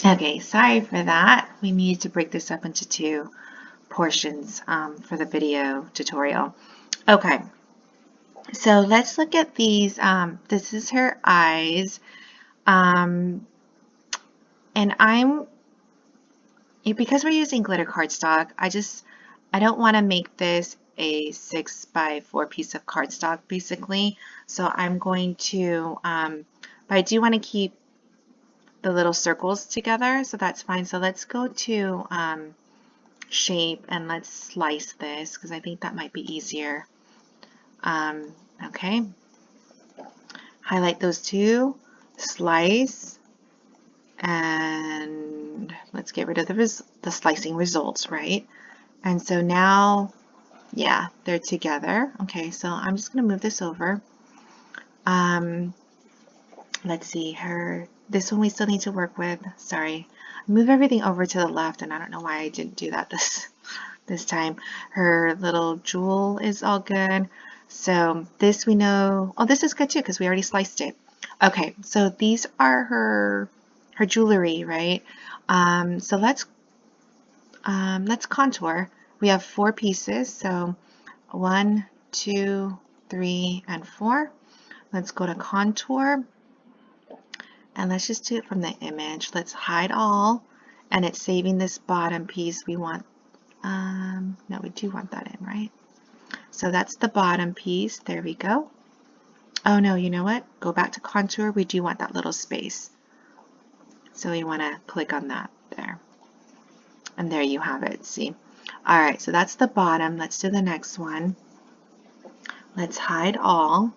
Okay, sorry for that. We need to break this up into two portions for the video tutorial. Okay, so let's look at these. This is her eyes. And because we're using glitter cardstock, I don't want to make this a 6x4 piece of cardstock basically. So I'm going to, but I do want to keep the little circles together, so that's fine. So let's go to shape and let's slice this because I think that might be easier. Okay, highlight those two, slice, and let's get rid of the slicing results, right? And so now, yeah, they're together. Okay, so I'm just going to move this over. Let's see, this one we still need to work with. Sorry, move everything over to the left, and I don't know why I didn't do that this time. Her little jewel is all good. So this we know, oh, this is good too because we already sliced it. Okay, so these are her jewelry, right? So let's contour. We have 4 pieces, so 1, 2, 3, and 4. Let's go to contour, and let's just do it from the image. Let's hide all, and it's saving this bottom piece. We want, no, we do want that in, right? So that's the bottom piece. There we go. Oh no, you know what? Go back to contour. We do want that little space. So we want to click on that there. And there you have it, see? All right, so that's the bottom. Let's do the next one. Let's hide all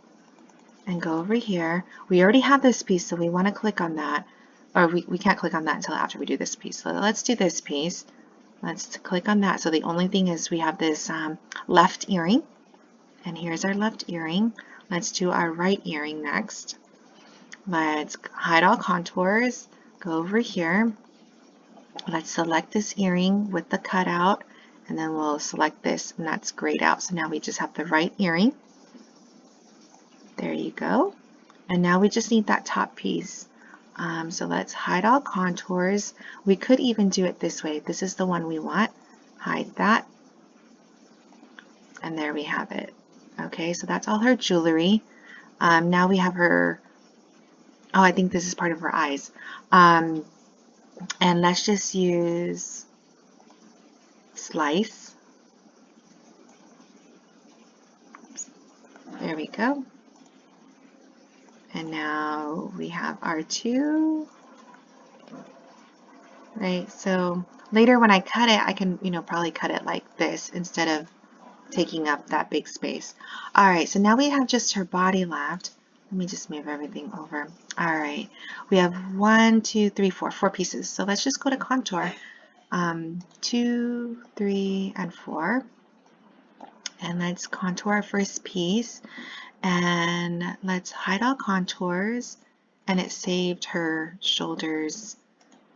and go over here. We already have this piece, so we want to click on that. Or we can't click on that until after we do this piece. So let's do this piece. Let's click on that. So the only thing is we have this left earring. And here's our left earring. Let's do our right earring next. Let's hide all contours. Go over here. Let's select this earring with the cutout, and then we'll select this, and that's grayed out. So now we just have the right earring. There you go. And now we just need that top piece. So let's hide all contours. We could even do it this way. This is the one we want. Hide that. And there we have it. Okay, so that's all her jewelry. Now we have her, oh, I think this is part of her eyes. And let's just use slice. There we go. And now we have our 2. Right, so later when I cut it, I can, probably cut it like this instead of taking up that big space. All right, so now we have just her body left. Let me just move everything over. All right, we have 1, 2, 3, 4 pieces. So let's just go to contour. 2, 3, and 4. And let's contour our first piece. And let's hide all contours. And it saved her shoulders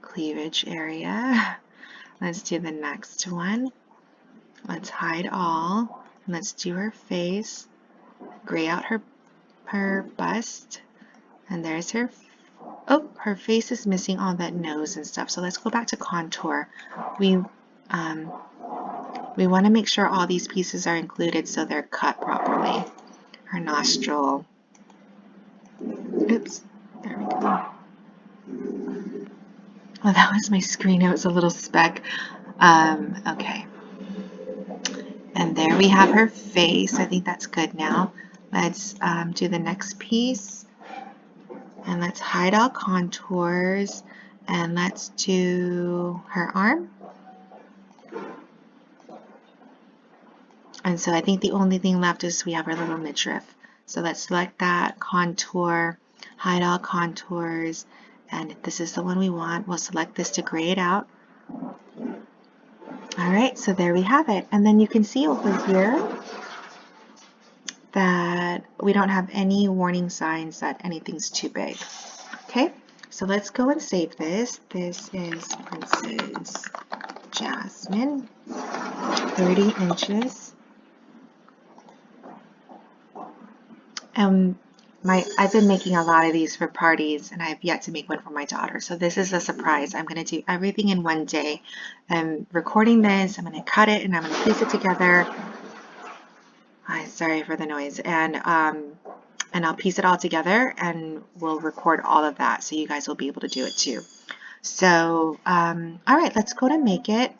cleavage area. Let's do the next one. Let's hide all. And let's do her face. Gray out her bust. And there's her, oh, her face is missing all that nose and stuff. So let's go back to contour. We want to make sure all these pieces are included so they're cut properly. Her nostril. Oops, there we go. Oh, that was my screen. It was a little speck. Okay. And there we have her face. I think that's good now. Let's do the next piece. And let's hide all contours. And let's do her arm. And so I think the only thing left is we have our little midriff. So let's select that, contour, hide all contours, and this is the one we want. We'll select this to gray it out. All right, so there we have it. And then you can see over here that we don't have any warning signs that anything's too big. Okay, so let's go and save this. This is Princess Jasmine, 30 inches. I've been making a lot of these for parties, and I have yet to make one for my daughter. So this is a surprise. I'm going to do everything in one day. I'm recording this, I'm going to cut it, and I'm going to piece it together. Sorry for the noise. And I'll piece it all together, and we'll record all of that, so you guys will be able to do it too. So, all right, let's go to make it.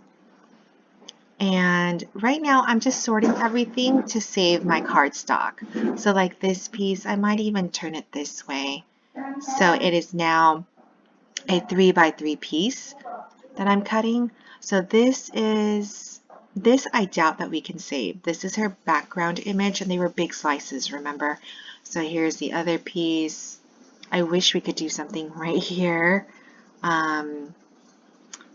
And right now I'm just sorting everything to save my cardstock. So like this piece, I might even turn it this way. So it is now a 3x3 piece that I'm cutting. So this I doubt that we can save. This is her background image, and they were big slices, remember? So here's the other piece. I wish we could do something right here. But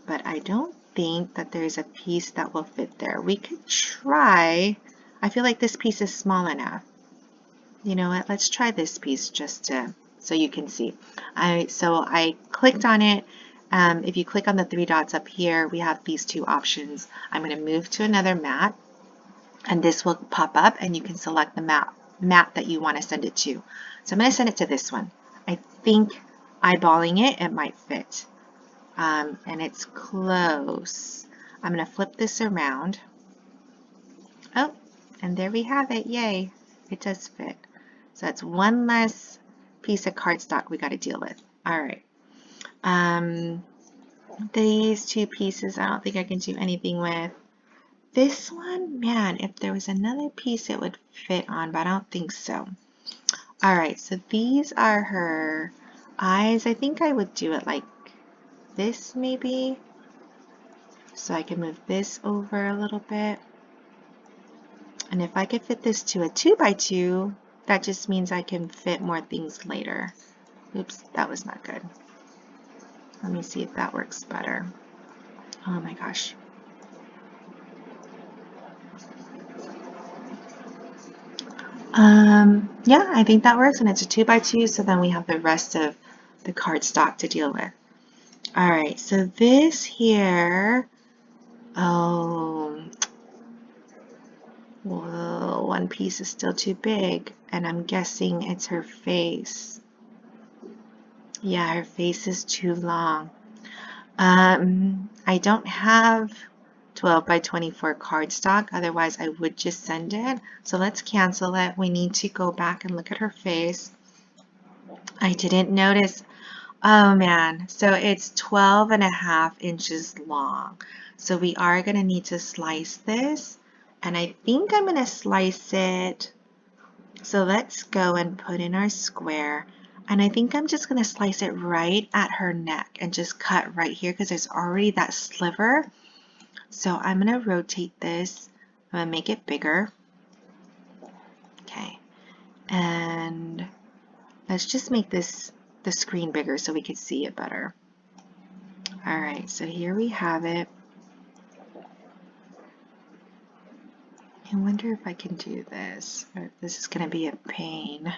I don't think that there's a piece that will fit there. We could try. I feel like this piece is small enough. You know what? Let's try this piece just so you can see. So I clicked on it. If you click on the three dots up here, we have these two options. I'm going to move to another mat, and this will pop up, and you can select the mat that you want to send it to. So I'm going to send it to this one. I think eyeballing it, it might fit. And it's close. I'm going to flip this around. Oh, and there we have it. Yay. It does fit. So that's one less piece of cardstock we got to deal with. All right. These two pieces, I don't think I can do anything with. This one, man, if there was another piece it would fit on, but I don't think so. All right, so these are her eyes. I think I would do it like this maybe. So I can move this over a little bit. And if I could fit this to a 2x2, that just means I can fit more things later. Oops, that was not good. Let me see if that works better. Oh my gosh. Yeah, I think that works, and it's a 2x2, so then we have the rest of the cardstock to deal with. All right, so this here, oh, well, one piece is still too big, and I'm guessing it's her face. Yeah, her face is too long. I don't have 12x24 cardstock, otherwise I would just send it. So let's cancel it. We need to go back and look at her face. I didn't notice. Oh man, so it's 12.5 inches long. So we are going to need to slice this, and I think I'm going to slice it. So let's go and put in our square. And I think I'm just going to slice it right at her neck and just cut right here because there's already that sliver. So I'm going to rotate this. I'm going to make it bigger. Okay. And let's just make the screen bigger so we can see it better. All right, so here we have it. I wonder if I can do this, or if this is going to be a pain.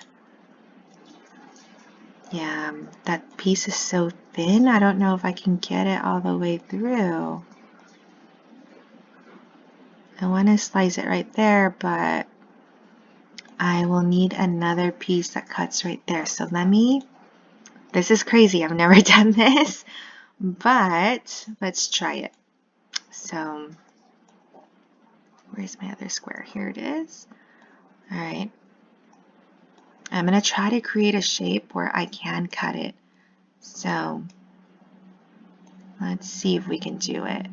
Yeah, that piece is so thin, I don't know if I can get it all the way through. I want to slice it right there, but I will need another piece that cuts right there. So this is crazy, I've never done this, but let's try it. So, where's my other square? Here it is. All right. I'm going to try to create a shape where I can cut it. So let's see if we can do it.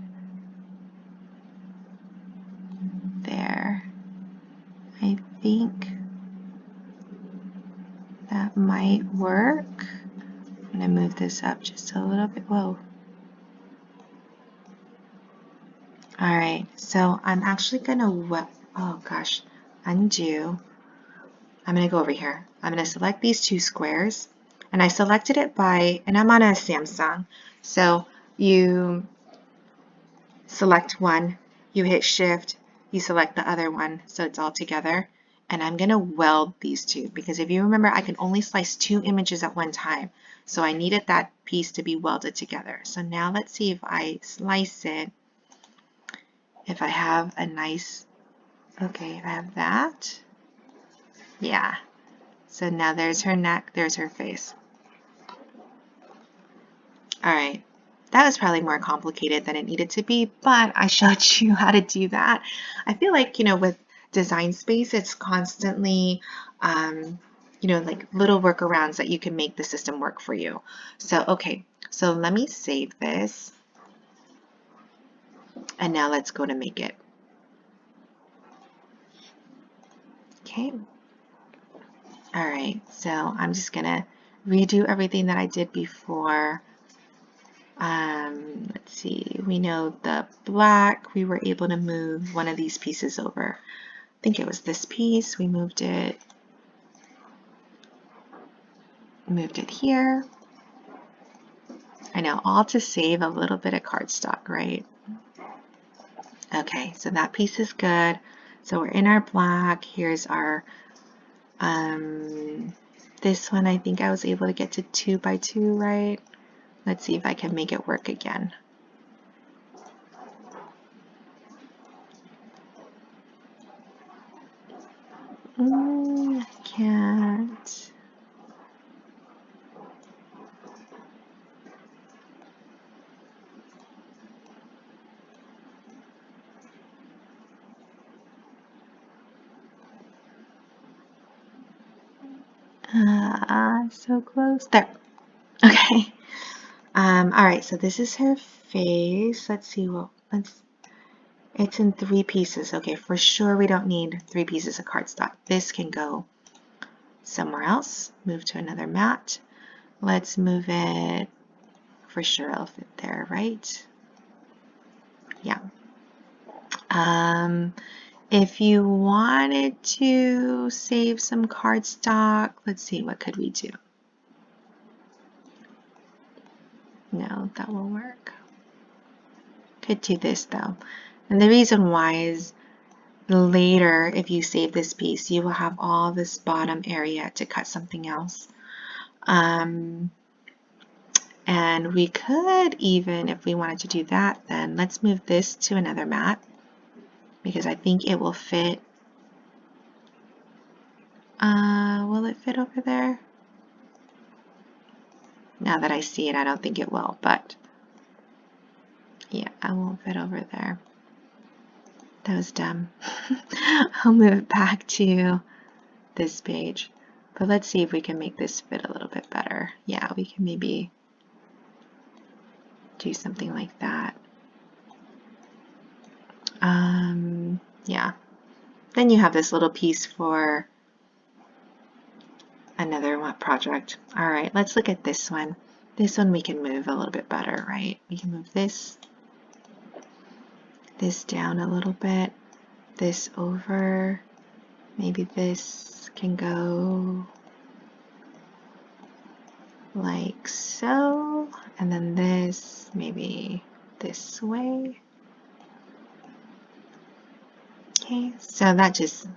There. I think that might work. I'm going to move this up just a little bit. Whoa. All right. So I'm actually going to, oh gosh, undo. I'm going to go over here. I'm going to select these two squares, and I selected it by, and I'm on a Samsung. So you select one, you hit shift, you select the other one so it's all together, and I'm going to weld these two because if you remember I can only slice two images at one time, so I needed that piece to be welded together. So now let's see if I slice it, if I have a nice, okay, I have that, yeah, So now there's her neck, there's her face. All right. That was probably more complicated than it needed to be, but I showed you how to do that. I feel like, with Design Space, it's constantly, like little workarounds that you can make the system work for you. So, okay, so let me save this. And now let's go to make it. Okay. All right, so I'm just gonna redo everything that I did before. Let's see, we know the black, we were able to move one of these pieces over. I think it was this piece, we moved it here. I know, all to save a little bit of cardstock, right? Okay, so that piece is good. So we're in our black. Here's our, this one I think I was able to get to 2 by 2, right? Let's see if I can make it work again. I can't. So close. There. Okay. All right, so this is her face. Let's see it's in 3 pieces. Okay, for sure we don't need 3 pieces of cardstock. This can go somewhere else. Move to another mat. Let's move it. For sure it'll fit there, right? Yeah. If you wanted to save some cardstock, let's see, what could we do? No, that won't work. Could do this though. And the reason why is later, if you save this piece, you will have all this bottom area to cut something else. And we could even, if we wanted to do that, then let's move this to another mat because I think it will fit. Will it fit over there? Now that I see it, I don't think it will, but yeah, I won't fit over there. That was dumb. I'll move it back to this page. But let's see if we can make this fit a little bit better. Yeah, we can maybe do something like that. Yeah. Then you have this little piece for another project. All right, let's look at this one. This one we can move a little bit better, right? We can move this down a little bit, this over, maybe this can go like so, and then this maybe this way. Okay, so that just,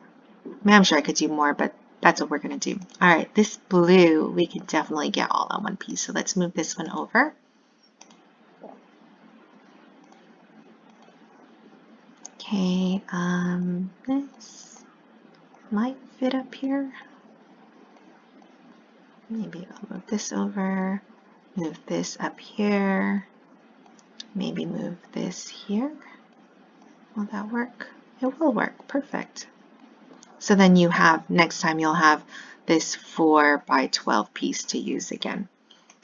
I'm sure I could do more, but that's what we're going to do. All right, this blue, we can definitely get all on one piece. So let's move this one over. Okay, this might fit up here. Maybe I'll move this over, move this up here, maybe move this here. Will that work? It will work, perfect. So then you have, next time you'll have this 4 by 12 piece to use again.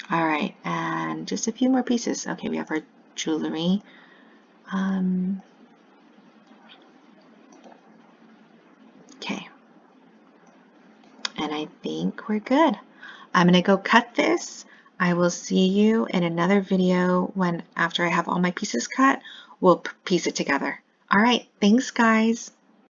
All right, and just a few more pieces. Okay, we have our jewelry. Okay, and I think we're good. I'm gonna go cut this. I will see you in another video when after I have all my pieces cut, we'll piece it together. All right, thanks guys.